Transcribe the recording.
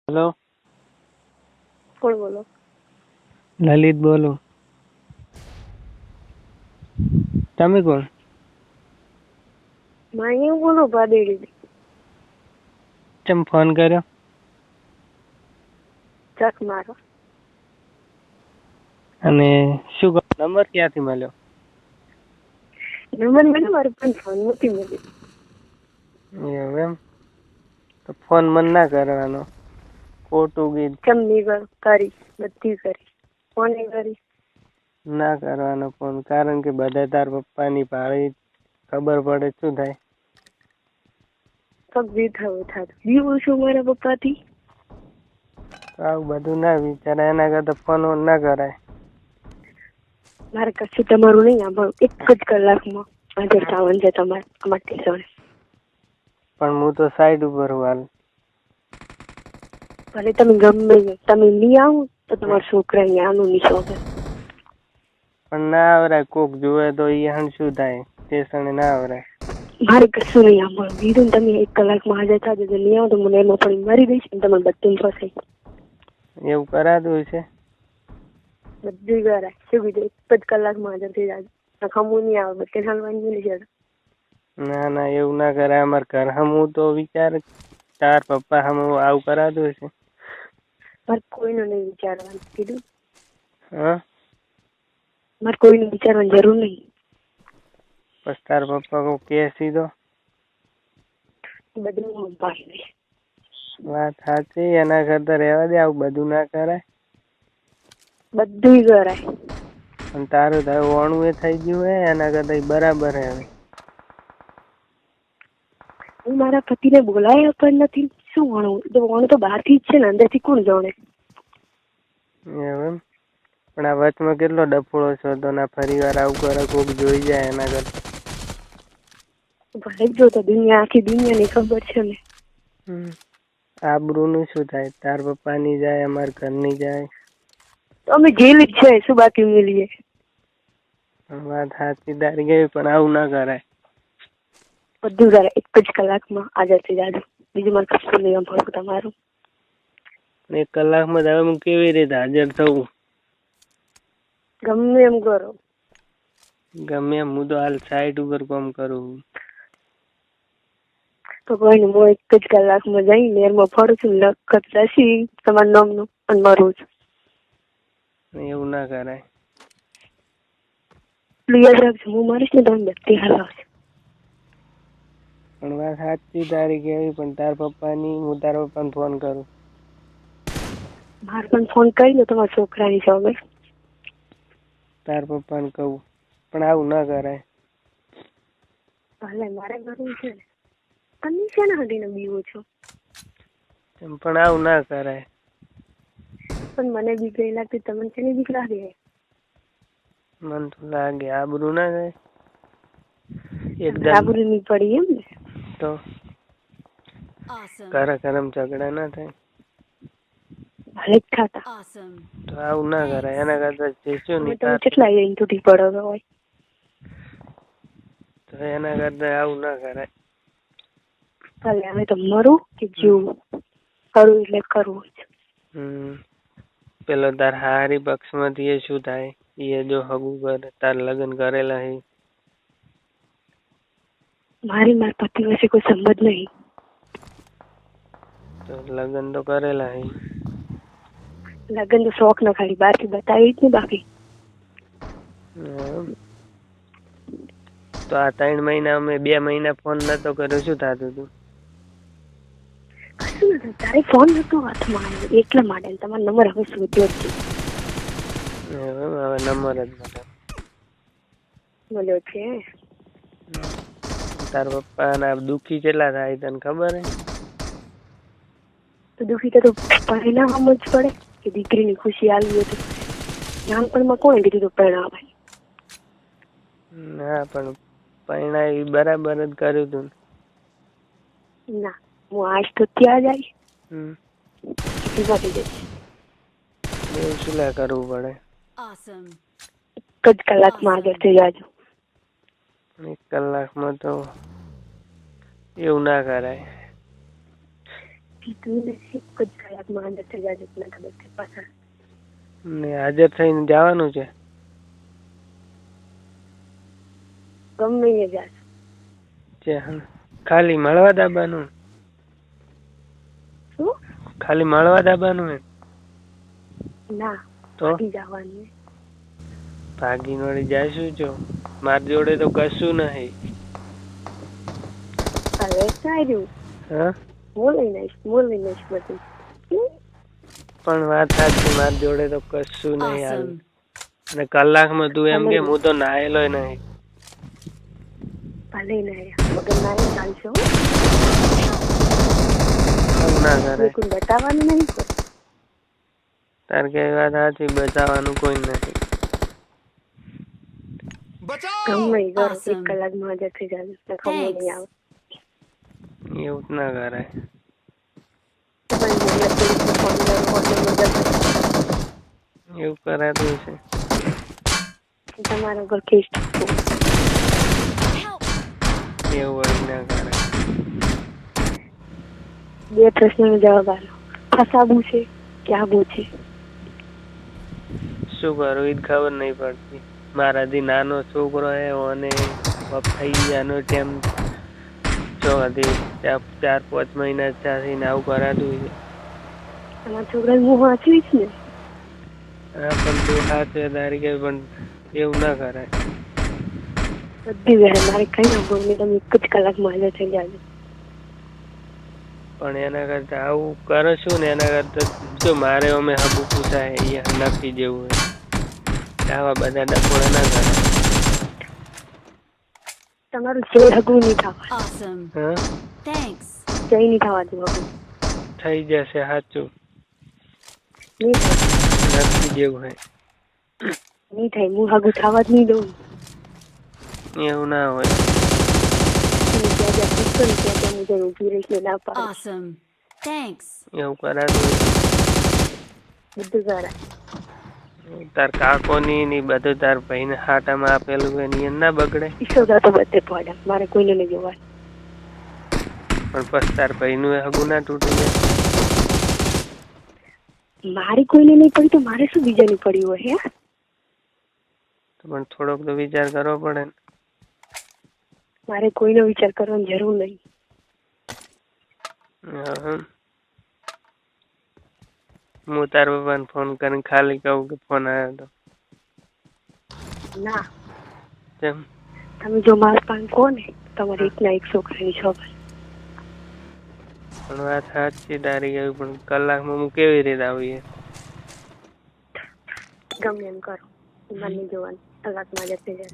Hello, કોણ બોલો? લલિત બોલું. તમે કોણ? હું બોલું ભાદેડી. કેમ ફોન કર્યો? ચક મારો. અને શું કહો, નંબર ક્યાંથી મળ્યો? નંબર મળ્યો મારે પણ ફોન નથી મળ્યો. એવું એમ? તો ફોન મન ના કરવાનો, ખોટું ગીત કેમ નહીં કરી? બધી કરી. ફોન કરી ના કરવાનો ફોન, કારણ કે બધા તાર પપ્પાની ભાળી ખબર પડે શું થાય? પગ બી થવું થાત બીવું છું મારા પપ્પાથી. આવું બધું ના વિચારાય, એના કરતા ફોન ના કરાય. મારે કશું તમારું નહીં સાંભળવું. એક જ કલાકમાં હાજર થવાનું છે તમારે અમારા સ્ટેશને. પણ હું તો સાઈડ ઉપર હું હાલ. ભલે તમે ગમે તમે નહીં આવો તો તમારા છોકરા અહીંયા આનું નહીં શોધે. પણ ના આવરાય, કોક જોવે તો એ હણ શું થાય? સ્ટેશને ના આવરાય. મારે કશું નહીં સાંભળવું. બીજું તમે 1 કલાકમાં હાજર થજો. જો નહીં આવો તો મને એમાં પણ મારી દઈશ ને તમારે બધું ફસાઈ. એવું કરાતું છે? બધું કરાય. શું કીધું? 1 જ કલાકમાં હાજર થઈ જાય. ખમું નહીં આવે, બધે હાલવાની નહીં જતો. ના ના, એવું ના કરાય. અમારે ઘર હમું તો વિચાર, તાર પપ્પા હમું આવું કરાતું છે? મારે કોઈનું નહીં વિચારવાનું કીધું. હા, મારે કોઈનું વિચારવાની જરૂર નહીં. બસ તાર પપ્પા કો કે સીધો. બધું હું પાડી દઈશ. વાત સાચી, એના કરતા રહેવા દે, આવું બધું ના કરાય. બધું કરાય. પણ તારું તારું વણું એ થઈ ગયું હે, એના કરતા બરાબર હે. હવે હું મારા પતિને બોલાયા પણ નથી. શું વણું? વણું તો બહારથી જ છે ને, અંદરથી કોણ જાણે? એમ? પણ આ વચમાં કેટલો ડફોળો છો તો ના, ફરી વાર આવું કરે કોક જોઈ જાય એના કરતા. ભલે જો તો દુનિયા, આખી દુનિયાની ખબર છે ને. આબરૂનું શું થાય? તાર પપ્પાની જાય, અમાર ઘરની જાય. તો અમે જેલ જ છે, શું બાકી મળીએ? વાત સાચી તારી ગઈ, પણ આવું ના કરાય. બધું કરાય. 1 જ કલાકમાં હાજર થઈ જાજો. બીજું મારે કશું નહીં સાંભળવું તમારું. 1 કલાકમાં હવે હું કેવી રીતે હાજર થવું? ગમે એમ કરો. ગમે એમ? હું તો હાલ સાઈડ ઉપર કામ કરું. તો કોઈ નહીં, હું 1 જ કલાકમાં જઈને એરમાં ફરું છું. લખત લસી તમારા નામનું અને મરું છું. એવું ના કરાય. યાદ રાખજો, હું મારીશ ને તમે બધી હલાવજો. પણ વાત સાચી તારી કેવી, પણ તાર પપ્પાની, હું તારા પપ્પાને ફોન કરું. મારે પણ ફોન કરી દો તમારા છોકરાની સામે. તાર પપ્પાને કહું, પણ આવું ના કરાય. ભલે, મારે કરવું છે ને. તમે શેના હડીને બીવો છો? પણ આવું ના કરાય. પણ મને બીક નહીં લાગતી, તમને શેની બીક લાગે? મને તો લાગે આબરૂ ના જાય. આબરૂ નહીં પડી એમ ને? તો કરમ ઝઘડા ના થાય. ભલે જ ખાતા. તો આવું ના કરાય. એના કરતા જઈશું ને તમે કેટલા અહીં તૂટી પડો હોય તો એના કરતા આવું ના કરાય. ભલે, હવે તો મરું કે જીવું, કરવું એટલે કરવું જ. પેલો તાર હારી પક્ષ માંથી એ શું થાય? એ જો હગું કરે, તાર લગ્ન કરેલા હે. મારા પતિ વચ્ચે કોઈ સંબંધ નહીં. તો લગ્ન તો કરેલા હે. લગ્ન તો શોખ ન ખાલી બહારથી બતાવી જ ને બાકી. તો આ 3 મહિના અમે 2 મહિના ફોન નતો કર્યો, શું થતું હતું? કશું નથી. તારે ફોન નતો હાથમાં એટલા માટે તમારો નંબર હવે શોધ્યો જ છે. હવે નંબર જ મળ્યો છે. તાર પપ્પા ના દુખી કેટલા થાય તને ખબર હે? તો દુખી તો પરિણામ જ પડે કે દીકરીની ખુશી આવી હતી. નાનપણમાં કોણે કીધું તો પરિણામ? ના, પણ પરિણામ બરાબર જ કર્યું તું. ના, હું આજ તો ત્યાં જાય એવું શું લે કરવું પડે? 1 જ કલાકમાં હાજર થઈ જાજો. 1 કલાકમાં તો એવું ના કરાય. કીધું ને એક જ કલાકમાં અંદર થઈ જાય એટલે ખબર છે પાછા ને હાજર થઈને જવાનું છે. ગમે એ જાય છે હા. ખાલી મળવા દાબાનું શું ખાલી મળવા દાબાનું હે ના તો ભાગી જવાનું ભાગી નોડી જાશું જો મારી જોડે તો કશું નહીં. હવે સારું હા બોલી નઈશ બધું પણ વાત સાચી મારી જોડે તો કશું નહીં હાલ. Awesome. અને કલાકમાં તું એમ ભલે કે હું તો નાયેલો નહીં. ભલે ના વગર ના ચાલશે હો. આવું ના કરાય. કોઈ બતાવવાનું નહીં કોઈ તાર કઈ વાત સાચી બચાવવાનું કોઈ નથી. ગમે એ કરો એક Awesome. કલાકમાં હાજર થઈ જાય એટલે ખબર નહીં આવે એવું જ ના કરાય. તમારી મમ્મી પોલીસને ફોન કર્યો હોટલમાં જશે એવું કરાતું છે. તમારા ઉપર કેસ એવું હોય ના કરાય. બે પ્રશ્નનો જવાબ આલો ફસાવું છે કે આવું છે શું કરું એ જ ખબર નહીં પડતી. મારાથી નાનો છોકરો હે અને થઈ ગયાનો ટાઈમ જો હજી 4-5 મહિના થઈને આવું કરાતું છે. તમારા છોકરાને હું વાંચવીશ ને હા પણ તું સાચે તારી કે પણ એવું ના કરાય. બધી વહેર મારે કઈ ના બોલને તમે એક જ કલાકમાં હાજર થઈ જાય પણ એના કરતા આવું કરો છું ને એના કરતા જો મારે અમે હબુ પૂછાય અહીંયા નક્કી જેવું હોય આવા બધા ડફોડા ના કરે. તમારું જે હગું નહીં થવા Awesome. હા Thanks. જઈ નહીં થવા દઉં હગું થઈ જશે સાચું નહીં થાય નક્કી જેવું હોય નહીં થાય હું હગું થવા જ નહીં દઉં એવું ના હોય. અને ત્યાં જ્યાં પૂછતો ને ત્યાં હું જઈને ઊભી રહીશ ને ના પાડું Awesome. Thanks. એવું કરાતું હોય. બધું કરાય તાર કાકોની ની બધું તાર ભાઈને હાટામાં આપેલું હોય ને ના બગડે. ઈશ્વર તો બધે પડે મારે કોઈને નહીં જોવાનું પણ પછી તાર ભાઈનું એ હગું ના તૂટી જાય. મારે કોઈને નહીં પડી તો મારે શું બીજાની પડી હોય હે તો પણ થોડોક તો વિચાર કરવો પડે ને. મારે કોઈનો વિચાર કરવાની જરૂર નહીં હમ. હું તાર પપ્પાને ફોન કરીને ખાલી કહું કે ફોન આવ્યો હતો ના તેમ તમે જો મારા પાસે કહો ને તમારે એકના એક છોકરાની છોકરી પણ વાત સાચી તારી ગઈ પણ કલાકમાં હું કેવી રીતે આવીએ. ગમે એમ કરો મને નહીં જોવાનું કલાકમાં જ થઈ જાય